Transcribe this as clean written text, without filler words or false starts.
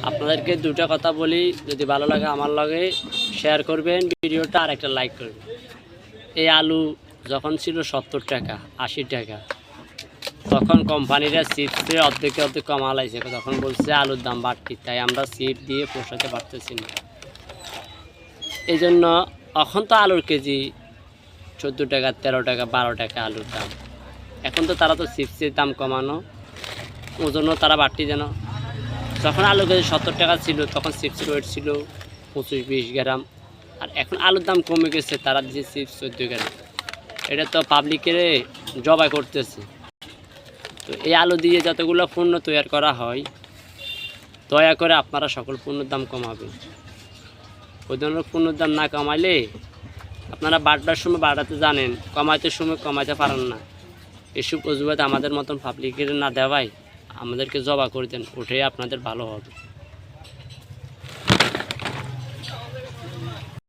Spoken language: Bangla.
আপনাদেরকে দুটা কথা বলি, যদি ভালো লাগে আমার লগে শেয়ার করবেন ভিডিওটা, আর একটা লাইক করবেন। এই আলু যখন ছিল 70 টাকা 80 টাকা, তখন কোম্পানিরা চিপসে অর্ধেক কমা লাইছে, তখন বলছে আলুর দাম বাড়তি, তাই আমরা চিপ দিয়ে পোষাতে পারতেছি না। এই জন্য এখন তো আলুর কেজি 14 টাকা 13 টাকা 12 টাকা আলুর দাম। এখন তো তারা তো চিপসের দাম কমানো, ওজনও তারা বাড়তি যেন। যখন আলু কেজি 70 টাকা ছিল তখন চিপসের ওয়েট ছিল 25-20 গ্রাম, আর এখন আলুর দাম কমে গেছে, তারা দিচ্ছে চিপস 14 গ্রাম। এটা তো পাবলিকের জবাই করতেছে। তো এই আলু দিয়ে যতগুলো পণ্য তৈরি করা হয়, দয়া করে আপনারা সকল পণ্যের দাম কমাবেন। ওই ধরনের পণ্যের দাম না কমাইলে আপনারা বাড়বার সময় বাড়াতে জানেন, কমাইতে সময় কমাইতে পারেন না। এসব অজুহাত আমাদের মতন পাবলিকের না দেওয়াই আমাদেরকে জবা করে দেন, ওটাই আপনাদের ভালো হবে।